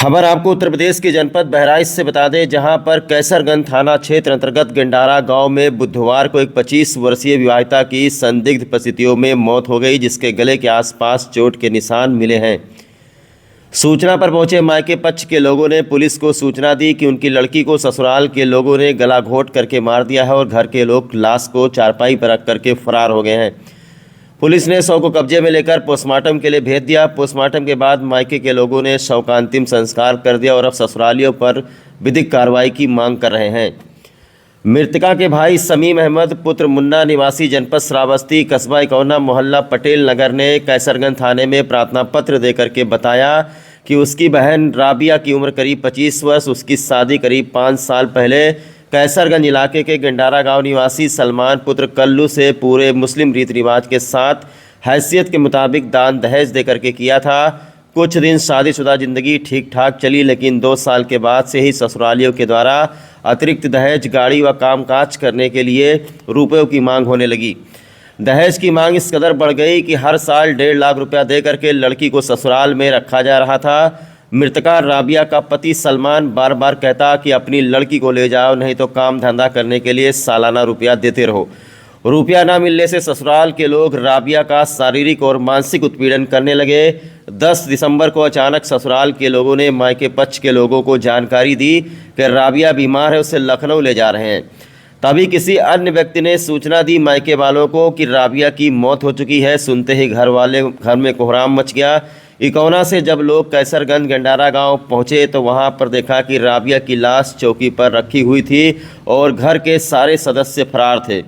खबर आपको उत्तर प्रदेश के जनपद बहराइच से बता दें, जहां पर कैसरगंज थाना क्षेत्र अंतर्गत गंडारा गांव में बुधवार को एक 25 वर्षीय विवाहिता की संदिग्ध परिस्थितियों में मौत हो गई, जिसके गले के आसपास चोट के निशान मिले हैं। सूचना पर पहुंचे मायके पक्ष के लोगों ने पुलिस को सूचना दी कि उनकी लड़की को ससुराल के लोगों ने गला घोंट करके मार दिया है और घर के लोग लाश को चारपाई पर रख करके फरार हो गए हैं। पुलिस ने शव को कब्जे में लेकर पोस्टमार्टम के लिए भेज दिया। पोस्टमार्टम के बाद मायके के लोगों ने शव का अंतिम संस्कार कर दिया और अब ससुरालियों पर विधिक कार्रवाई की मांग कर रहे हैं। मृतका के भाई समीम अहमद पुत्र मुन्ना निवासी जनपद श्रावस्ती कस्बा इकौना मोहल्ला पटेल नगर ने कैसरगंज थाने में प्रार्थना पत्र देकर के बताया कि उसकी बहन राबिया की उम्र करीब 25 वर्ष, उसकी शादी करीब 5 साल पहले कैसरगंज इलाके के गंडारा गांव निवासी सलमान पुत्र कल्लू से पूरे मुस्लिम रीति रिवाज के साथ हैसियत के मुताबिक दान दहेज देकर के किया था। कुछ दिन शादीशुदा ज़िंदगी ठीक ठाक चली, लेकिन 2 साल के बाद से ही ससुरालियों के द्वारा अतिरिक्त दहेज, गाड़ी व कामकाज करने के लिए रुपयों की मांग होने लगी। दहेज की मांग इस कदर बढ़ गई कि हर साल 1.5 लाख रुपया दे करके लड़की को ससुराल में रखा जा रहा था। मृतका राबिया का पति सलमान बार बार कहता कि अपनी लड़की को ले जाओ, नहीं तो काम धंधा करने के लिए सालाना रुपया देते रहो। रुपया ना मिलने से ससुराल के लोग राबिया का शारीरिक और मानसिक उत्पीड़न करने लगे। 10 दिसंबर को अचानक ससुराल के लोगों ने मायके पक्ष के लोगों को जानकारी दी कि राबिया बीमार है, उसे लखनऊ ले जा रहे हैं। तभी किसी अन्य व्यक्ति ने सूचना दी मायके वालों को कि राबिया की मौत हो चुकी है। सुनते ही घर में कोहराम मच गया। इकौना से जब लोग कैसरगंज गंडारा गांव पहुंचे तो वहां पर देखा कि राबिया की लाश चौकी पर रखी हुई थी और घर के सारे सदस्य फरार थे।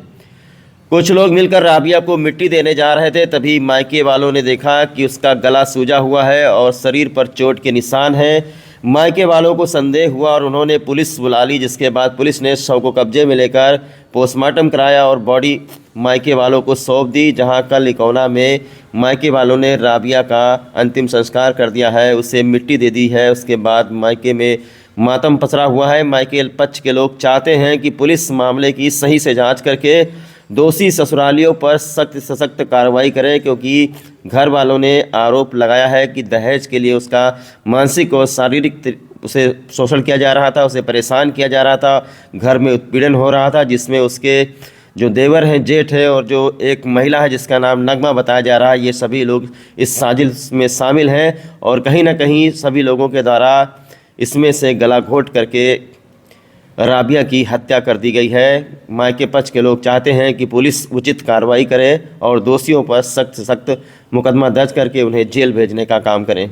कुछ लोग मिलकर राबिया को मिट्टी देने जा रहे थे, तभी मायके वालों ने देखा कि उसका गला सूजा हुआ है और शरीर पर चोट के निशान हैं। मायके वालों को संदेह हुआ और उन्होंने पुलिस बुला ली, जिसके बाद पुलिस ने शव को कब्जे में लेकर पोस्टमार्टम कराया और बॉडी मायके वालों को सौंप दी। जहां कल इकौना में मायके वालों ने राबिया का अंतिम संस्कार कर दिया है, उसे मिट्टी दे दी है। उसके बाद मायके में मातम पसरा हुआ है। मायके पक्ष के लोग चाहते हैं कि पुलिस मामले की सही से जांच करके दोषी ससुरालियों पर सख्त से सख्त कार्रवाई करे, क्योंकि घर वालों ने आरोप लगाया है कि दहेज के लिए उसका मानसिक और शारीरिक उसे शोषण किया जा रहा था, उसे परेशान किया जा रहा था, घर में उत्पीड़न हो रहा था, जिसमें उसके जो देवर हैं, जेठ है और जो एक महिला है जिसका नाम नगमा बताया जा रहा है, ये सभी लोग इस साजिश में शामिल हैं और कहीं ना कहीं सभी लोगों के द्वारा इसमें से गला घोंट करके राबिया की हत्या कर दी गई है। मायके पक्ष के लोग चाहते हैं कि पुलिस उचित कार्रवाई करे और दोषियों पर सख्त से सख्त मुकदमा दर्ज करके उन्हें जेल भेजने का काम करें।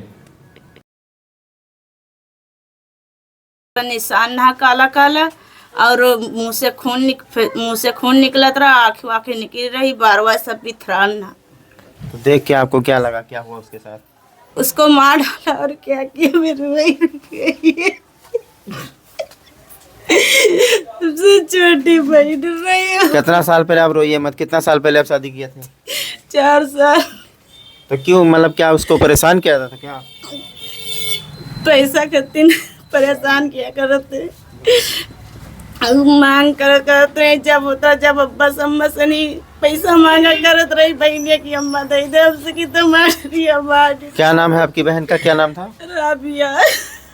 निशान ना काला काला और मुंह से खून निकलत रहा, आँखें निकल रही, बारवा सब भी थरान ना। तो देख के आपको क्या लगा, क्या हुआ उसके साथ? उसको मार डाला और क्या किया, मेरे वही सबसे छोटी बहन रही। कितना साल पहले आप रोइए मत, कितना साल पहले आप शादी किया था? 4 साल। तो क्यों, मतलब क्या उसको परेशान किया था क्या? पैसा खातिर परेशान किया करते, मांग करते, जब होता जब अब्बा सम्मा से नहीं पैसा मांगा करत रही बहनिया की अम्मा दे दे, उससे की तो मार। क्या नाम है आपकी बहन का, क्या नाम था? राबिया।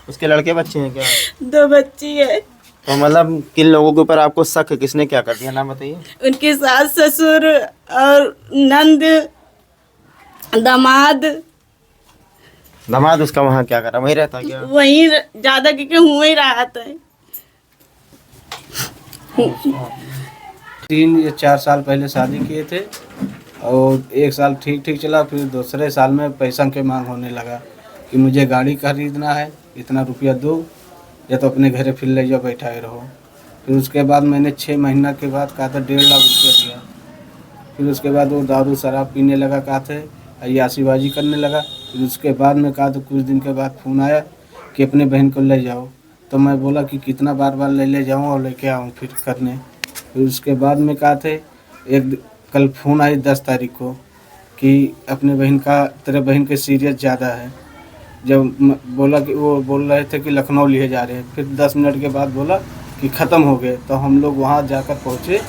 उसके लड़के बच्चे हैं क्या? 2 बच्ची है। तो मतलब किन लोगों के ऊपर आपको शक है, किसने क्या कर दिया, नाम बताइए। उनके सास ससुर और नंद, दामाद उसका वहाँ क्या कर रहा, वहीं रहता क्या? वहीं ज्यादा क्योंकि हुआ ही रहा था। 3 या 4 साल पहले शादी किए थे और 1 साल ठीक ठीक चला, फिर दूसरे साल में पैसा के मांग होने लगा कि मुझे गाड़ी खरीदना है, इतना रुपया दो या तो अपने घरे फिर ले जाओ, बैठाए रहो। फिर उसके बाद मैंने 6 महीना के बाद कहा था 1.5 लाख रुपया दिया। फिर उसके बाद वो दारू शराब पीने लगा, कहा थे अय्याशीबाजी करने लगा। फिर उसके बाद में कहा तो कुछ दिन के बाद फ़ोन आया कि अपने बहन को ले जाओ। तो मैं बोला कि कितना बार ले जाऊँ और लेके आऊँ फिर करने। फिर उसके बाद में कहा थे कल फ़ोन आई 10 तारीख को कि अपने बहन का, तेरे बहन के सीरियस ज़्यादा है। जब बोला कि वो बोल रहे थे कि लखनऊ लिए जा रहे हैं, फिर 10 मिनट के बाद बोला कि ख़त्म हो गए। तो हम लोग वहाँ जाकर पहुँचे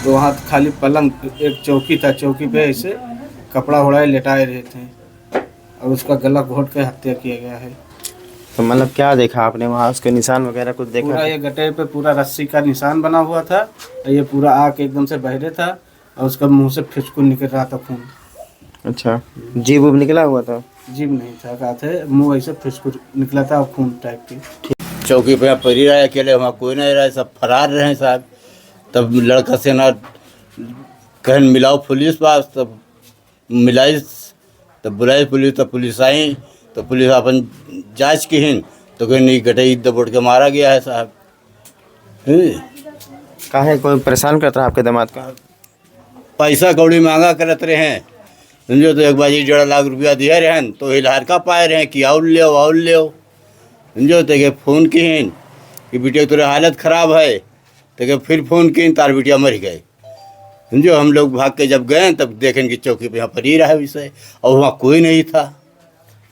तो वहाँ खाली पलंग, एक चौकी था, चौकी पे ऐसे कपड़ा उड़ाए लेटाए रहे थे और उसका गला घोंट कर हत्या किया गया है। तो मतलब क्या देखा आपने वहाँ, उसके निशान वगैरह कुछ देखा? पूरा ये गटे पे पूरा रस्सी का निशान बना हुआ था और ये पूरा आग एकदम से बहरे था और उसका मुंह से फिसकुन निकल रहा था खून। अच्छा, जीभ उब निकला हुआ था? जीभ नहीं था, कहा थे मुंह ऐसे फिसकुन निकला था और खून टाइप की। चौकी पे परी रहा अकेले, वहाँ कोई नहीं रहा, सब फरार रहे साहब। तब लड़का से ना कहन मिलाओ पुलिस पास, तब मिलाई, तब बुलाई पुलिस, तब पुलिस आई तो पुलिस अपन जांच की हिन तो कहीं नहीं गटई दबोड़ के मारा गया है साहब। काहे कोई परेशान करता है आपके दामाद का? पैसा कौड़ी मांगा करत रहे हैं समझो, तो एक बाजी 1.5 लाख रुपया दिए रहन तो हिलार का पाए रहे कि आउल ले समझो। तो फ़ोन किन कि बिटिया तेरे हालत ख़राब है, तो फिर फ़ोन किन तार बिटिया मर गए समझो। हम लोग भाग के जब गए तब देखें कि चौकी पे यहाँ पर ही रहा विषय और वहाँ कोई नहीं था।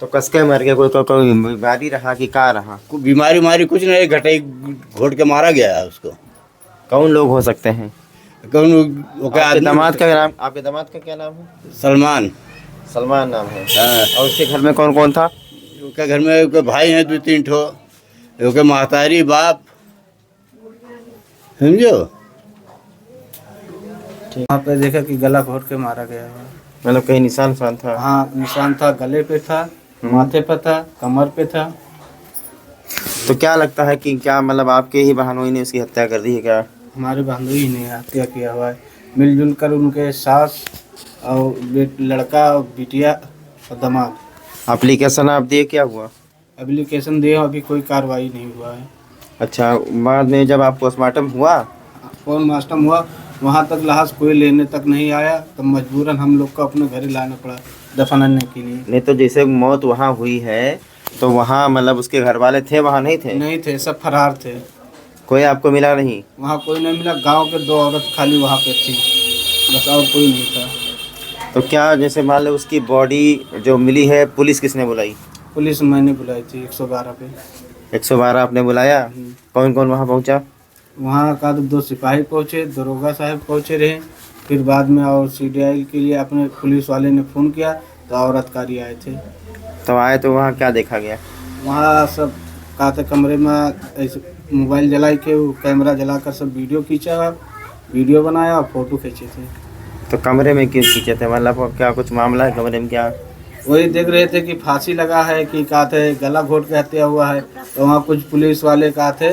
तो कसके मर गया? कोई बीमारी रहा कि का रहा? कोई बीमारी मारी कुछ नहीं, घटाई घोट के मारा गया है उसको। कौन लोग हो सकते हैं? कौन आपके दामाद का नाम, आपके दामाद का क्या नाम है? सलमान। सलमान नाम है। हाँ, और उसके घर में कौन कौन था? उसके घर में उसके भाई हैं 2-3 ठो, उसके महतारी बाप समझो। वहाँ पे देखा कि गला घोट के मारा गया है। मतलब कहीं निशान था? हाँ, निशान था, गले पे था, माथे पे था, कमर पे था। तो क्या लगता है कि क्या मतलब आपके ही बहनोई ने उसकी हत्या कर दी है क्या? हमारे बहनोई ने हत्या किया हुआ है, मिलजुल कर उनके सास और लड़का और बिटिया और दामाद। एप्लीकेशन आप दिए, क्या हुआ? एप्लीकेशन दिए, अभी कोई कार्रवाई नहीं हुआ है। अच्छा, बाद में जब आप पोस्टमार्टम हुआ? पोस्टमार्टम हुआ, वहाँ तक लाश कोई लेने तक नहीं आया, तो मजबूरन हम लोग को अपने घर लाना पड़ा दफनाने के लिए। नहीं तो जैसे मौत वहाँ हुई है तो वहाँ मतलब उसके घर वाले थे, वहाँ नहीं थे? नहीं थे, सब फरार थे। कोई आपको मिला नहीं? वहाँ कोई नहीं मिला, गांव के 2 औरत खाली वहाँ पे थी, बस और कोई नहीं था। तो क्या जैसे मान लो उसकी बॉडी जो मिली है, पुलिस किसने बुलाई? पुलिस मैंने बुलाई थी 112 पे। 112 आपने बुलाया? कौन कौन वहाँ पहुँचा? वहाँ का तो 2 सिपाही पहुँचे, दरोगा साहब पहुँचे रहे, फिर बाद में और CDI के लिए अपने पुलिस वाले ने फ़ोन किया तो और अधिकारी आए थे। तो आए तो वहाँ क्या देखा गया? वहाँ सब कहा था कमरे में ऐसे मोबाइल जला के, वो कैमरा जला कर सब वीडियो खींचा, वीडियो बनाया और फ़ोटो खींचे थे। तो कमरे में क्यों खींचे थे? मतलब क्या कुछ मामला है कमरे में क्या? वही देख रहे थे कि फांसी लगा है कि कहा थे गला घोट के हत्या हुआ है। तो वहाँ कुछ पुलिस वाले कहा थे,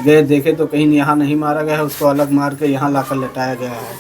गए देखे तो कहीं यहाँ नहीं मारा गया है, उसको अलग मार के यहाँ लाकर लटाया गया है।